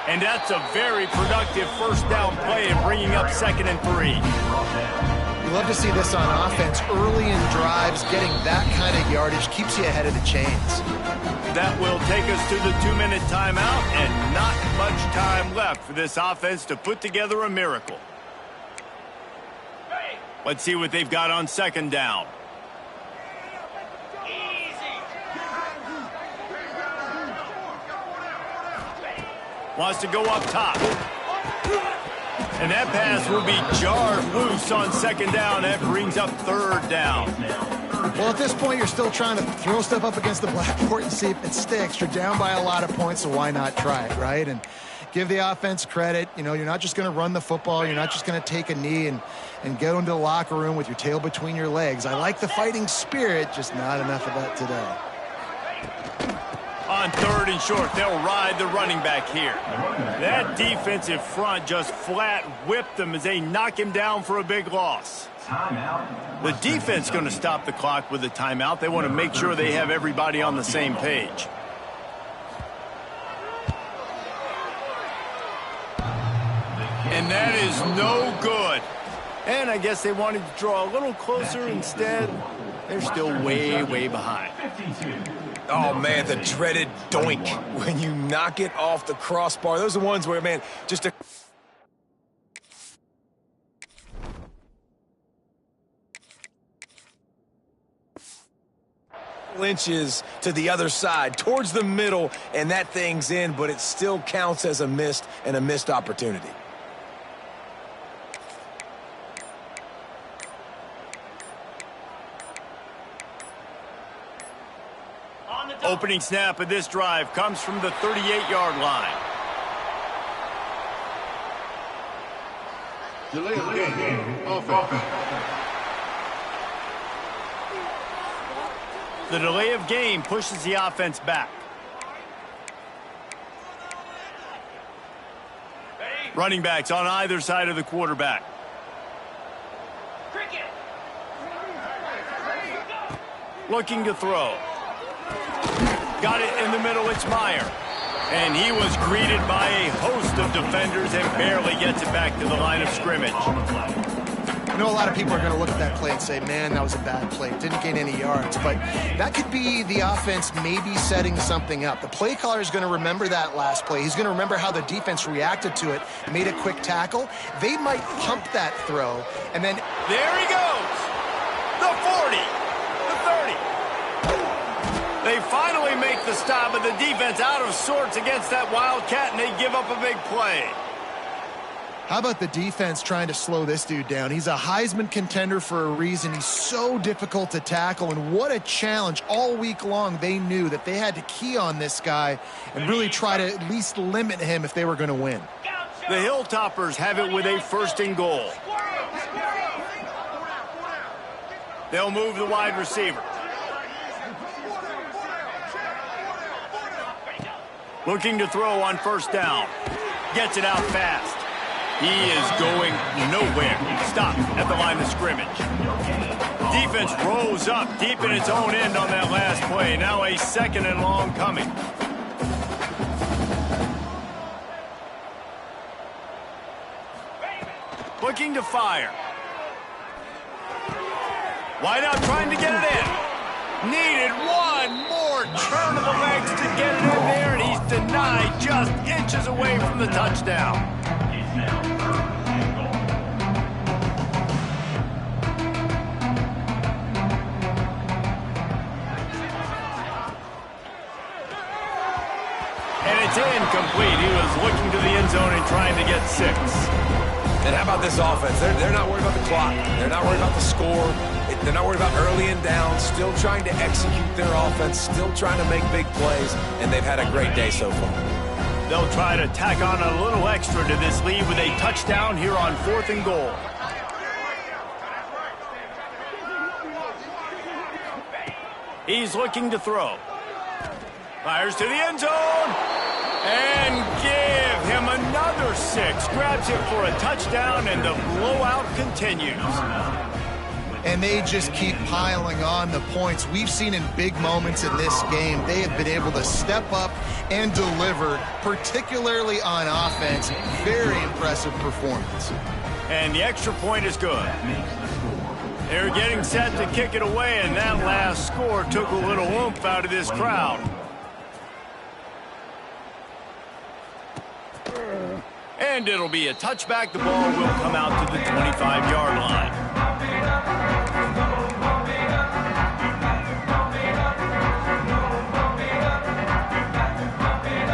And that's a very productive 1st down play and bringing up 2nd and 3. You love to see this on offense. Early in drives, getting that kind of yardage keeps you ahead of the chains. That will take us to the 2-minute timeout, and not much time left for this offense to put together a miracle. Let's see what they've got on 2nd down. Wants to go up top. And that pass will be jarred loose on 2nd down. That brings up 3rd down. Well, at this point, you're still trying to throw stuff up against the blackboard and see if it sticks. You're down by a lot of points, so why not try it, right? And give the offense credit. You know, you're not just going to run the football. You're not just going to take a knee and get into the locker room with your tail between your legs. I like the fighting spirit, just not enough of that today. On 3rd and short, they'll ride the running back here. That defensive front just flat whipped them as they knock him down for a big loss. The defense going to stop the clock with a timeout. They want to make sure they have everybody on the same page. And that is no good. And I guess they wanted to draw a little closer. Instead, they're still way, way behind. Oh, man, the dreaded doink when you knock it off the crossbar. Those are the ones where, man, just a... inches to the other side, towards the middle, and that thing's in, but it still counts as a missed opportunity. Opening snap of this drive comes from the 38-yard line. Delay of game. Offense. The delay of game pushes the offense back. Running backs on either side of the quarterback. Looking to throw. Got it in the middle, it's Meyer. And he was greeted by a host of defenders and barely gets it back to the line of scrimmage. I know a lot of people are going to look at that play and say, man, that was a bad play. Didn't gain any yards. But that could be the offense maybe setting something up. The play caller is going to remember that last play. He's going to remember how the defense reacted to it, made a quick tackle. They might pump that throw, and then... There he goes! The 40! The 30! They finally make the stop, but the defense out of sorts against that Wildcat, and they give up a big play. How about the defense trying to slow this dude down? He's a Heisman contender for a reason. He's so difficult to tackle, and what a challenge. All week long, they knew that they had to key on this guy and really try to at least limit him if they were going to win. The Hilltoppers have it with a 1st and goal. They'll move the wide receiver. Looking to throw on first down. Gets it out fast. He is going nowhere. Stop at the line of scrimmage. Defense rose up deep in its own end on that last play. Now a 2nd and long coming. Looking to fire. Wide out trying to get it in. Needed one more turn of the legs to get it in there, and he's denied just inches away from the touchdown. And it's incomplete. He was looking to the end zone and trying to get 6. And how about this offense? They're not worried about the clock. They're not worried about the score. They're not worried about early and down. Still trying to execute their offense. Still trying to make big plays. And they've had a great day so far. They'll try to tack on a little extra to this lead with a touchdown here on 4th and goal. He's looking to throw. Fires to the end zone. And give him another 6. Grabs him for a touchdown, and the blowout continues. And they just keep piling on the points. We've seen in big moments in this game, they have been able to step up and deliver, particularly on offense. Very impressive performance. And the extra point is good. They're getting set to kick it away, and that last score took a little oomph out of this crowd. And it'll be a touchback. The ball will come out to the 25-yard line.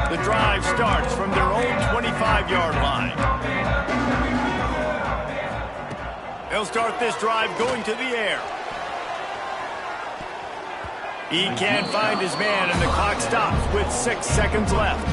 The drive starts from their own 25-yard line. They'll start this drive going to the air. He can't find his man, and the clock stops with 6 seconds left.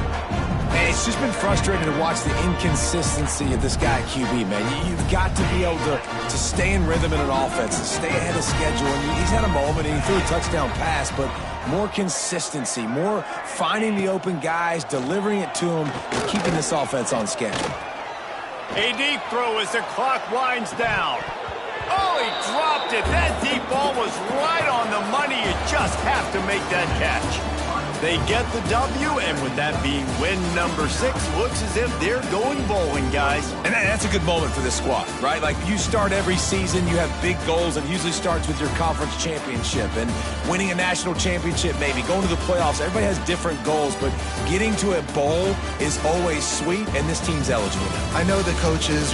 Man, it's just been frustrating to watch the inconsistency of this guy at QB, man. You've got to be able to stay in rhythm in an offense and stay ahead of schedule. And he's had a moment, and he threw a touchdown pass, but more consistency, more finding the open guys, delivering it to them, and keeping this offense on schedule. A deep throw as the clock winds down. Oh, he dropped it. That deep ball was right on the money. You just have to make that catch. They get the W, and with that being win number 6, looks as if they're going bowling, guys. And that's a good moment for this squad, right? Like, you start every season, you have big goals, and it usually starts with your conference championship and winning a national championship, maybe going to the playoffs. Everybody has different goals, but getting to a bowl is always sweet, and this team's eligible. I know the coaches